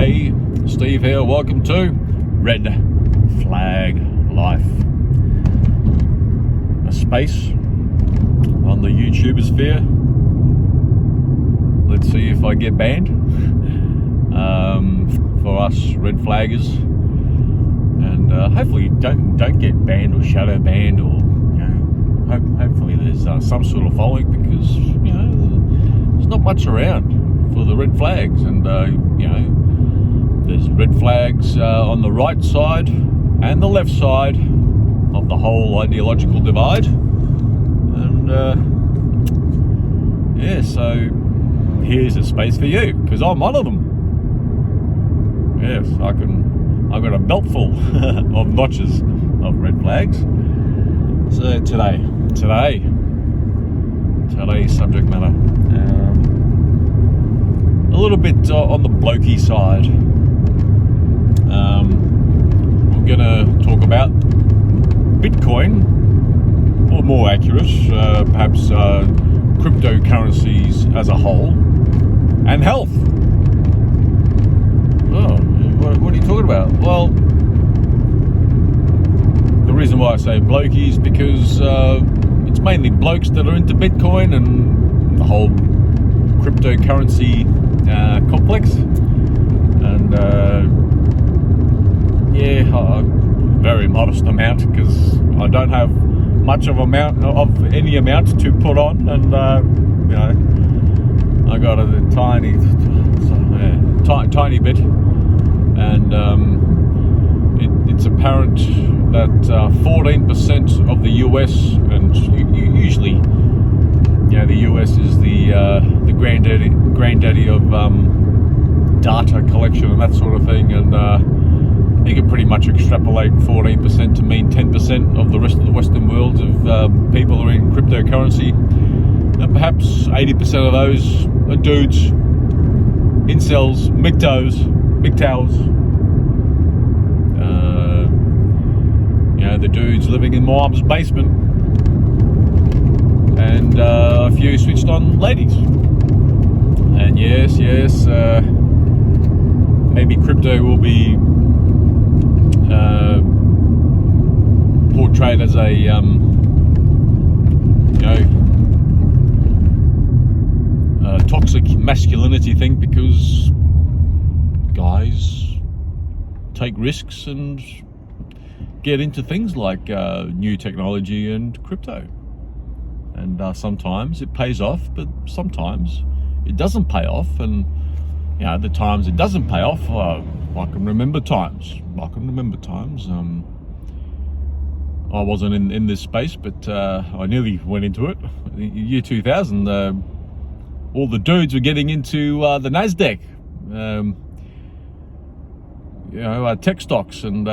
Hey, Steve here. Welcome to Red Flag Life, a space on the YouTubersphere. Let's see if I get banned for us red flaggers, and hopefully don't get banned or shadow banned, or hopefully there's some sort of following, because there's not much around for the red flags, and there's red flags on the right side and the left side of the whole ideological divide, and so here's a space for you, because I'm one of them. Yes, I've got a belt full of notches of red flags. So today's subject matter, a little bit on the blokey side. I'm gonna talk about Bitcoin, or more accurate, perhaps cryptocurrencies as a whole, and health. Oh, what are you talking about? Well, the reason why I say blokey is because it's mainly blokes that are into Bitcoin and the whole cryptocurrency complex, and a very modest amount, because I don't have much of any amount to put on, and I got a tiny bit, and it's apparent that 14% of the US, and usually, the US is the granddaddy of data collection and that sort of thing, and you can pretty much extrapolate 14% to mean 10% of the rest of the Western world of people are in cryptocurrency, and perhaps 80% of those are dudes, incels, MGTOWs, the dudes living in mom's basement, and a few switched on ladies. And yes, maybe crypto will be portrayed as a toxic masculinity thing, because guys take risks and get into things like new technology and crypto, and sometimes it pays off, but sometimes it doesn't pay off. And the times it doesn't pay off, I can remember times. I wasn't in this space, but I nearly went into it. In the year 2000, all the dudes were getting into the NASDAQ, tech stocks, and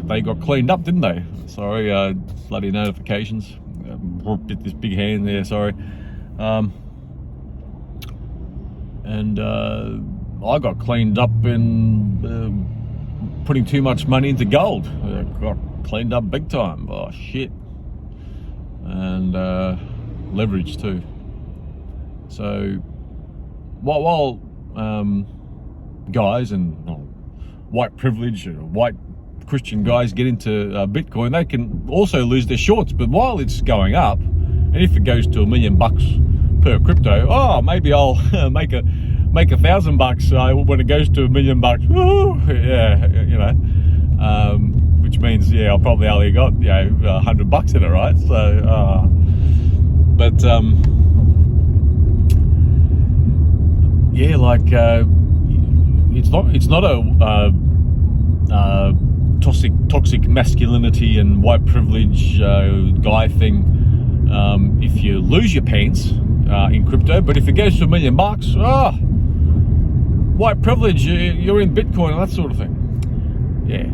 they got cleaned up, didn't they? Sorry, bloody notifications. This big hand there, sorry. And I got cleaned up in putting too much money into gold. Got cleaned up big time. Oh shit. And leverage too. So while guys and white privilege, white Christian guys get into Bitcoin, they can also lose their shorts. But while it's going up, and if it goes to $1 million per crypto, maybe I'll make $1,000 when it goes to $1 million. Woo! Which means I probably only got $100 in it, right? So, it's not a toxic masculinity and white privilege guy thing if you lose your pants in crypto, but if it goes to $1 million, white privilege, you're in Bitcoin and that sort of thing.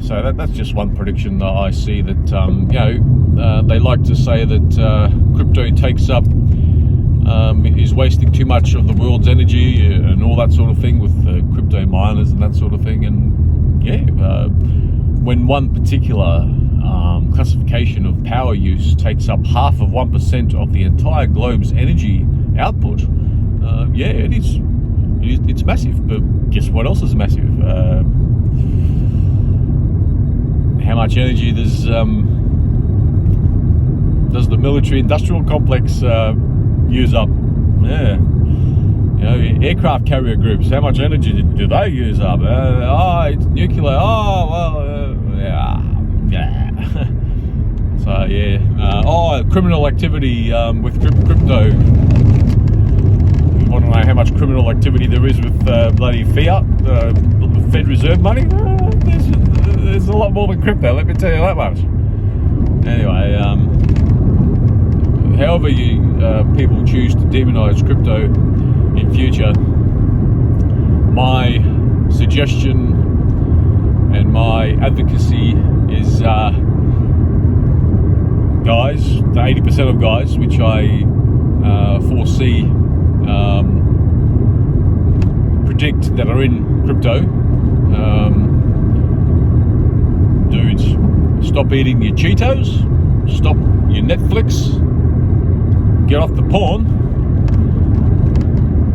So that's just one prediction that I see, that they like to say that crypto takes up is wasting too much of the world's energy and all that sort of thing, with crypto miners and that sort of thing. And when one particular classification of power use takes up 0.5% of the entire globe's energy output, it is It's massive, but guess what else is massive? How much energy does the military-industrial complex use up? Yeah. You know, aircraft carrier groups, how much energy do they use up? It's nuclear. Yeah. So, yeah. Criminal activity with crypto. You want to know how much criminal activity there is with bloody fiat, the Fed Reserve money? There's a lot more than crypto, let me tell you that much. Anyway, however you people choose to demonize crypto in future, my suggestion and my advocacy is guys, the 80% of guys, which I foresee predict that are in crypto, dudes, stop eating your Cheetos, stop your Netflix, get off the porn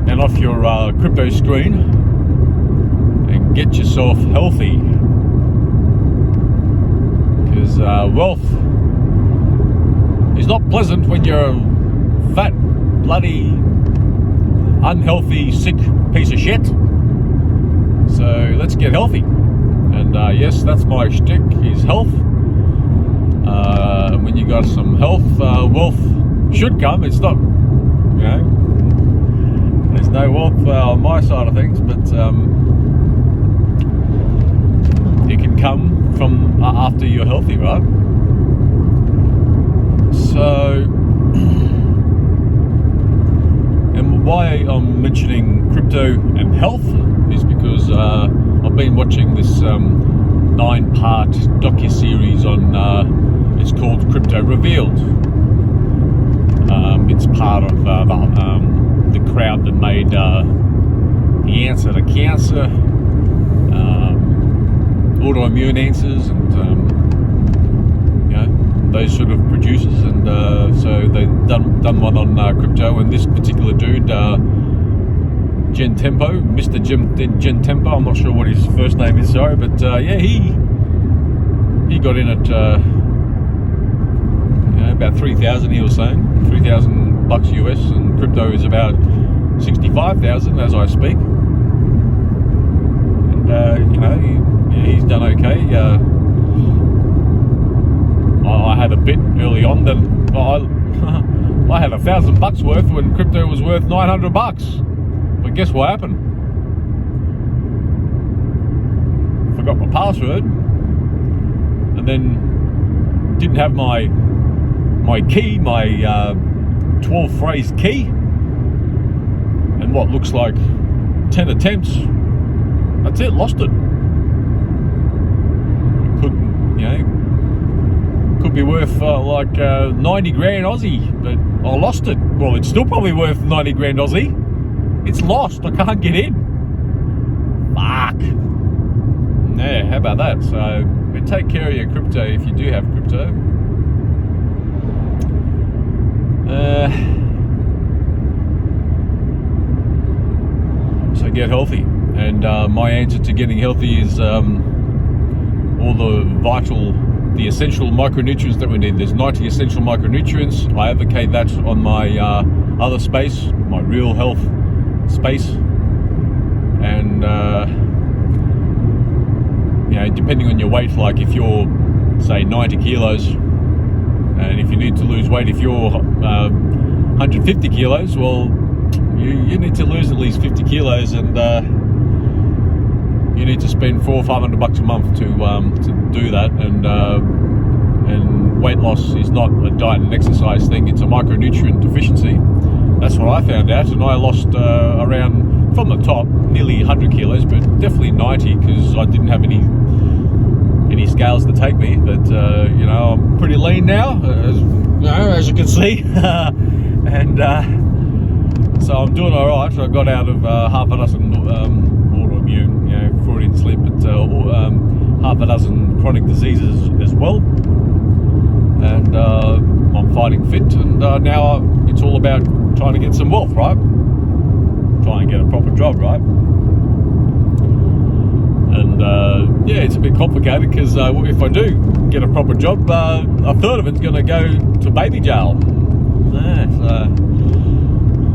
and off your crypto screen and get yourself healthy, because wealth is not pleasant when you're a fat, bloody, unhealthy, sick piece of shit. So let's get healthy. And yes, that's my shtick, is health. When you got some health, wealth should come. It's not, you know, there's no wealth on my side of things, but it can come from after you're healthy, right? So, and why I'm mentioning crypto and health is because I've been watching this 9-part docu-series on, it's called Crypto Revealed. It's part of the crowd that made The Answer to Cancer, Autoimmune Answers, and you know, those sort of producers, and so they've done one on crypto, and this particular dude, Mr. Gen Tempo, I'm not sure what his first name is, sorry, but yeah, he got in at about 3,000, he was saying, $3,000 US, and crypto is about 65,000 as I speak. And you know, he's done okay. I had a bit early on that I had $1,000 worth when crypto was worth $900. But guess what happened? Forgot my password, and then didn't have my key, my 12-phrase key, and what looks like 10 attempts. That's it, lost it. Could be worth like 90 grand Aussie, but I lost it. Well, it's still probably worth 90 grand Aussie. It's lost. I can't get in. Fuck. Yeah, how about that? So take care of your crypto if you do have crypto. So get healthy. And my answer to getting healthy is all the essential micronutrients that we need. There's 90 essential micronutrients. I advocate that on my other space, my real health space. And you know, depending on your weight, like if you're say 90 kilos, and if you need to lose weight, if you're 150 kilos, well, you need to lose at least 50 kilos, and you need to spend $400 or $500 a month to do that. And weight loss is not a diet and exercise thing; it's a micronutrient deficiency. That's what I found out, and I lost around, from the top, nearly 100 kilos, but definitely 90, because I didn't have any scales to take me. But you know, I'm pretty lean now, as you can see, and so I'm doing all right. I got out of half a dozen autoimmune, you know, Freudian slip, but half a dozen chronic diseases as well, and I'm fighting fit, and now it's all about trying to get some wealth, right? try and get a proper job, right? And yeah, it's a bit complicated because if I do get a proper job, a third of it's going to go to baby jail. Yeah, so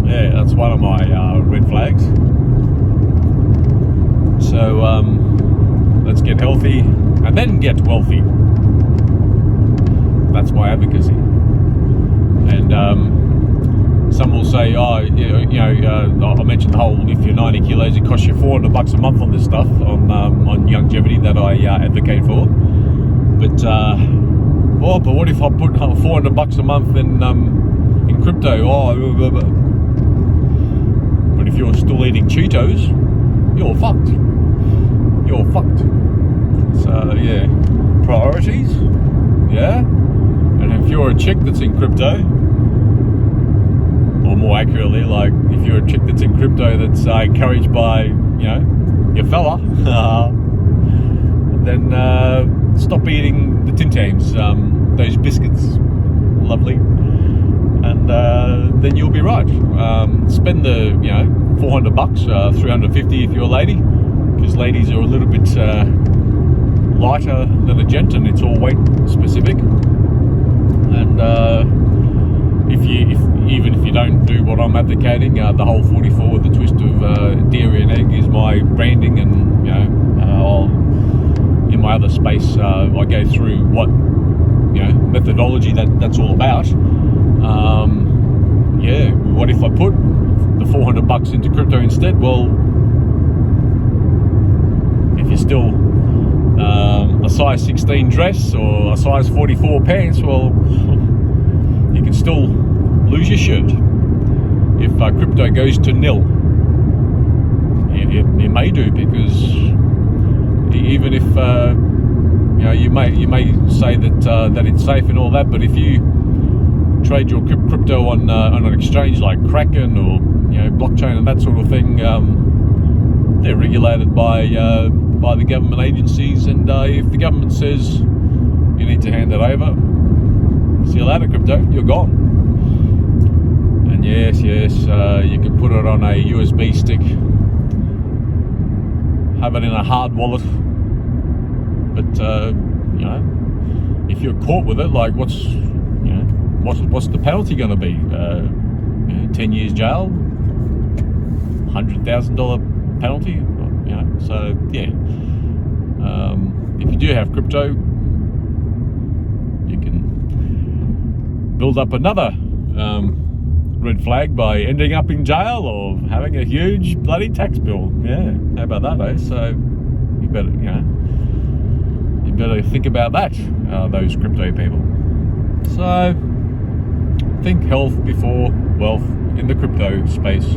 yeah, that's one of my red flags. So let's get healthy and then get wealthy. That's my advocacy. And some will say, oh, I mentioned the whole, if you're 90 kilos, it costs you $400 a month on this stuff, on longevity that I advocate for. But but what if I put $400 a month in crypto? But if you're still eating Cheetos, you're fucked. You're fucked. So yeah, priorities. Yeah, and if you're a chick that's in crypto, or more accurately, like if you're a chick that's in crypto that's encouraged by your fella, then stop eating the Tim Tams, those biscuits, lovely, and then you'll be right. Spend the $400, $350 if you're a lady, because ladies are a little bit lighter than a gent, and it's all weight specific. And even if you don't do what I'm advocating, the whole 44 with the twist of dairy and egg is my branding, and in my other space I go through what methodology that's all about. What if I put the $400 into crypto instead? Well, if you're still a size 16 dress or a size 44 pants, well, you can still lose your shirt if crypto goes to nil. It may do, because even if you may say that it's safe and all that, but if you trade your crypto on an exchange like Kraken or blockchain and that sort of thing, they're regulated by the government agencies, and if the government says you need to hand it over, see you later, crypto, you're gone. And yes, you can put it on a USB stick, have it in a hard wallet, but if you're caught with it, like what's the penalty going to be? 10 years jail, $100,000 penalty. So yeah, if you do have crypto, you can build up another red flag by ending up in jail or having a huge bloody tax bill. Yeah, how about that, eh? So you better think about that, those crypto people. So think health before wealth in the crypto space.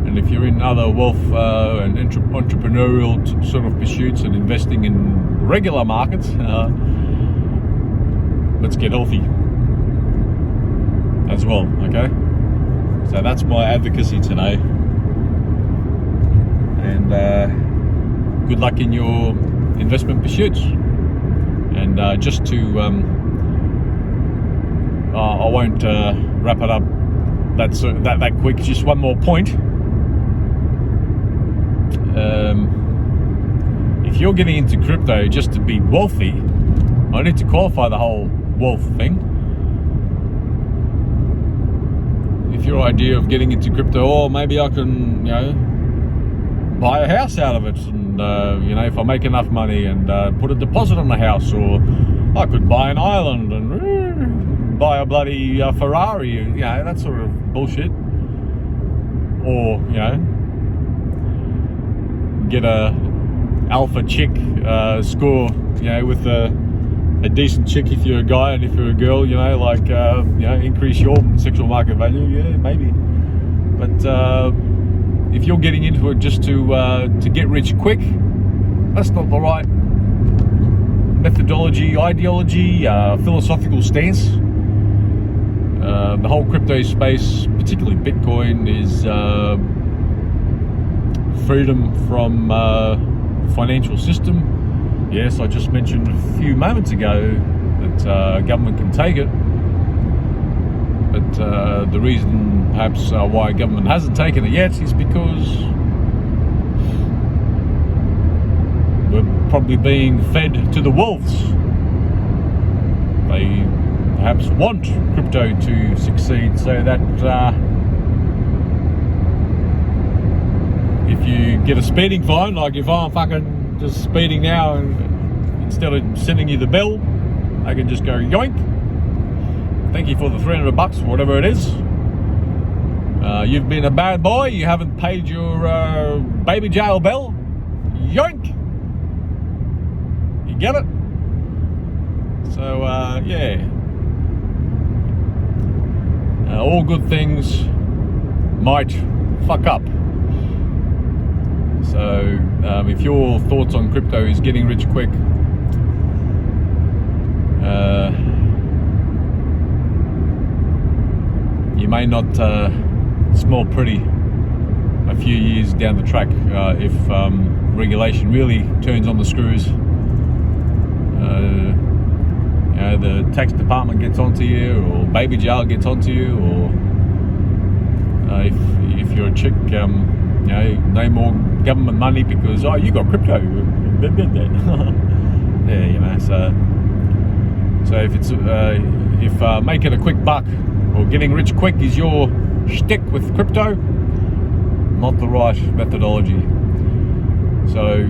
And if you're in other wealth and entrepreneurial sort of pursuits and investing in regular markets, let's get healthy as well, okay? So that's my advocacy today. And good luck in your investment pursuits. And just to, I won't wrap it up that quick, just one more point. If you're getting into crypto just to be wealthy, I need to qualify the whole wealth thing. If your idea of getting into crypto, maybe I can, buy a house out of it, and if I make enough money, and put a deposit on the house, or I could buy an island and buy a bloody Ferrari, that sort of bullshit. Or get a alpha chick, score, with a decent chick if you're a guy, and if you're a girl, increase your sexual market value, maybe. But if you're getting into it just to get rich quick, that's not the right methodology, ideology, philosophical stance. The whole crypto space, particularly Bitcoin, is freedom from financial system. Yes, I just mentioned a few moments ago that government can take it, but the reason perhaps why government hasn't taken it yet is because we're probably being fed to the wolves. They perhaps want crypto to succeed so that if you get a speeding fine, like if I'm fucking just speeding now, and instead of sending you the bill, I can just go yoink. Thank you for the $300, whatever it is. You've been a bad boy. You haven't paid your baby jail bill. Yoink. You get it? So yeah. All good things might fuck up. So if your thoughts on crypto is getting rich quick, you may not smell pretty a few years down the track if regulation really turns on the screws. The tax department gets onto you, or baby jail gets onto you, or if you're a chick, no more government money because you got crypto. Yeah, so if it's if making a quick buck or getting rich quick is your shtick with crypto, not the right methodology. So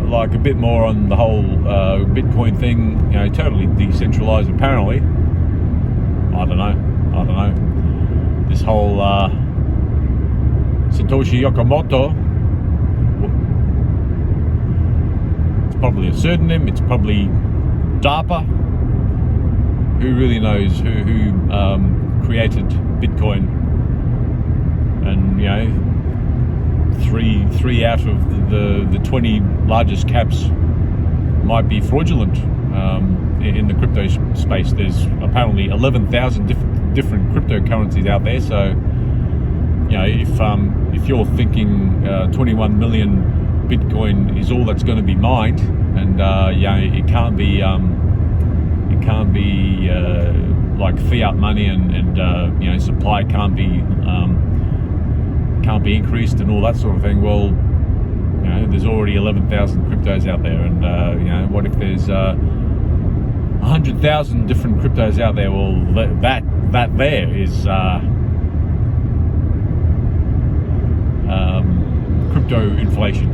like a bit more on the whole Bitcoin thing, totally decentralized apparently. I don't know. This whole Satoshi Nakamoto, it's probably a pseudonym, it's probably DARPA. Who really knows who created Bitcoin? And three out of the 20 largest caps might be fraudulent in the crypto space. There's apparently 11,000 different cryptocurrencies out there. So if you're thinking 21 million Bitcoin is all that's going to be mined, and it can't be like fiat money, and supply can't be increased and all that sort of thing. Well, there's already 11,000 cryptos out there, and what if there's 100,000 different cryptos out there? Well, that there is crypto inflation.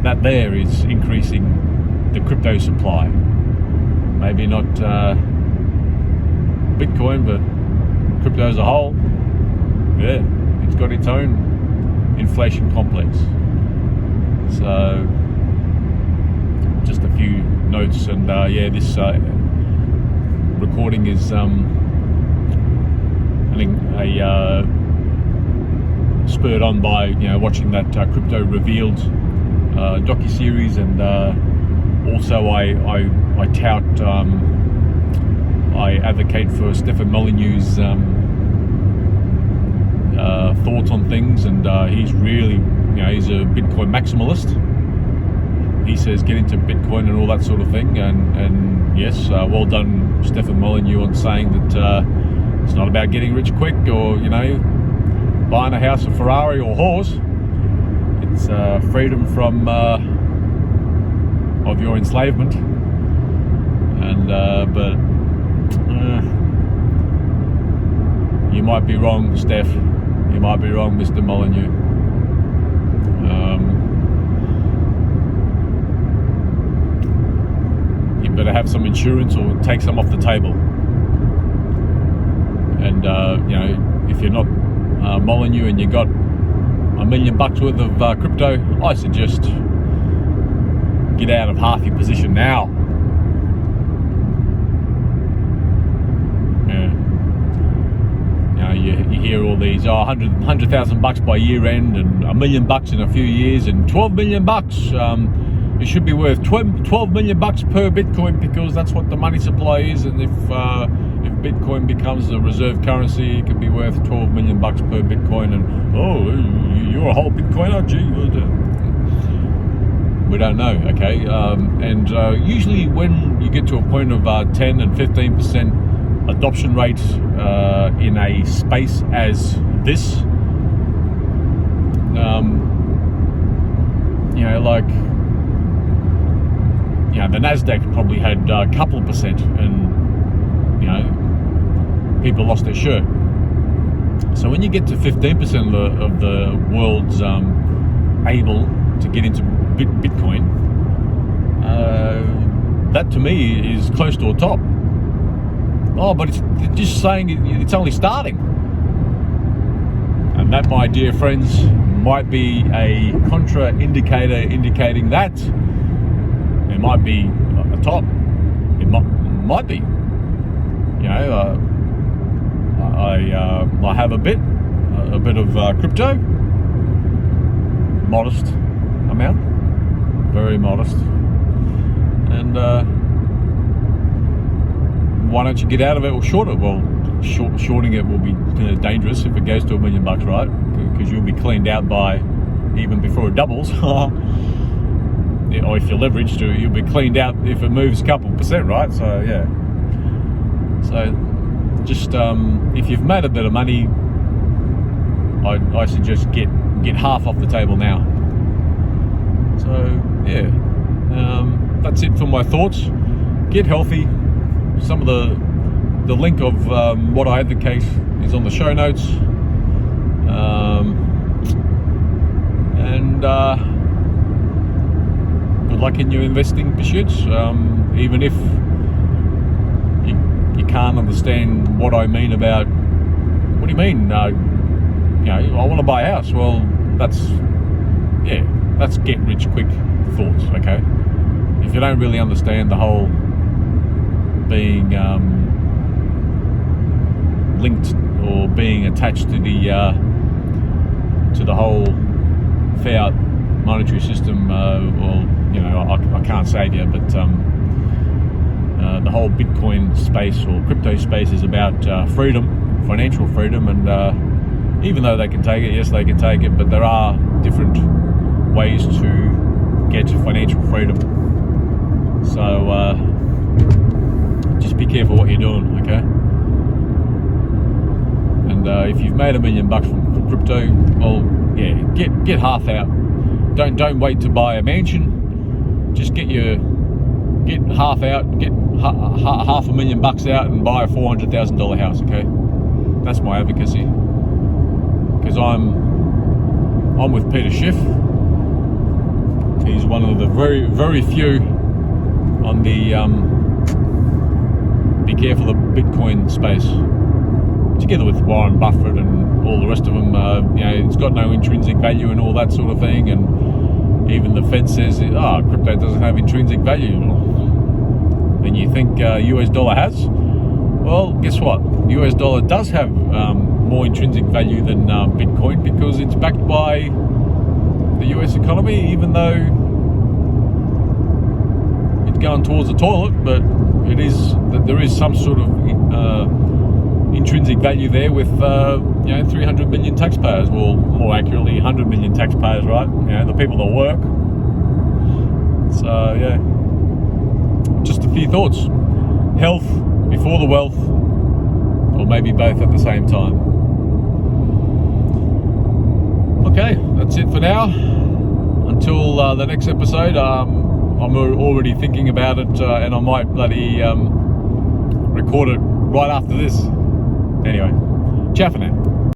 That there is increasing the crypto supply. Maybe not Bitcoin, but crypto as a whole. Yeah, it's got its own inflation complex. So just a few notes, and this recording is I think spurred on by watching that Crypto Revealed docu-series, and also I tout, I advocate for Stefan Molyneux's thoughts on things, and he's really, he's a Bitcoin maximalist. He says get into Bitcoin and all that sort of thing, and yes, well done Stefan Molyneux on saying that it's not about getting rich quick, or buying a house, a Ferrari, or horse. It's freedom from of your enslavement. And but you might be wrong, Steph. You might be wrong, Mr. Molyneux. You better have some insurance or take some off the table. And if you're not Molyneux and you got $1 million worth of crypto, I suggest get out of half your position now. You hear all these, $100,000 by year end, and $1 million in a few years, and $12 million. It should be worth $12 million per Bitcoin, because that's what the money supply is. And if Bitcoin becomes a reserve currency, it can be worth $12 million per Bitcoin. And you're a whole Bitcoiner, gee. We don't know, okay? And usually when you get to a point of 10 and 15% adoption rate in a space as this. The Nasdaq probably had a couple of percent, and people lost their shirt. So when you get to 15% of the world's able to get into Bitcoin, that to me is close to a top. Oh, but it's just saying it's only starting. And that, my dear friends, might be a contra-indicator indicating that it might be a top. It might be. I have a bit of crypto, modest amount, very modest, and why don't you get out of it or short it? Well, shorting it will be dangerous if it goes to $1 million, right? Because you'll be cleaned out by even before it doubles. Or if you're leveraged, you'll be cleaned out if it moves a couple percent, right? So yeah. So just if you've made a bit of money, I suggest get half off the table now. So yeah, that's it for my thoughts. Get healthy. Some of the link of what I advocate is on the show notes. And good luck in your investing pursuits. Even if you can't understand what I mean about, what do you mean? I want to buy a house. Well, that's get rich quick thoughts, okay? If you don't really understand the whole being linked or being attached to the whole fiat monetary system, I can't save you, but the whole Bitcoin space or crypto space is about freedom, financial freedom, and even though they can take it, yes, they can take it, but there are different ways to get financial freedom. So just be careful what you're doing, okay? And if you've made $1 million from crypto, well, yeah, get half out. Don't wait to buy a mansion. Just get half out, get half $1 million out, and buy a $400,000 house. Okay, that's my advocacy. Because I'm with Peter Schiff. He's one of the very, very few on the be careful of Bitcoin space. Together with Warren Buffett and all the rest of them, it's got no intrinsic value and all that sort of thing. And even the Fed says, crypto doesn't have intrinsic value. And you think US dollar has? Well, guess what? The US dollar does have more intrinsic value than Bitcoin, because it's backed by the US economy, even though it's going towards the toilet, but there is some sort of intrinsic value there with 300 million taxpayers, well, more accurately 100 million taxpayers, right? The people that work. So yeah, just a few thoughts. Health before the wealth, or maybe both at the same time. Okay, that's it for now. Until the next episode, I'm already thinking about it, and I might bloody record it right after this. Anyway, ciao for now.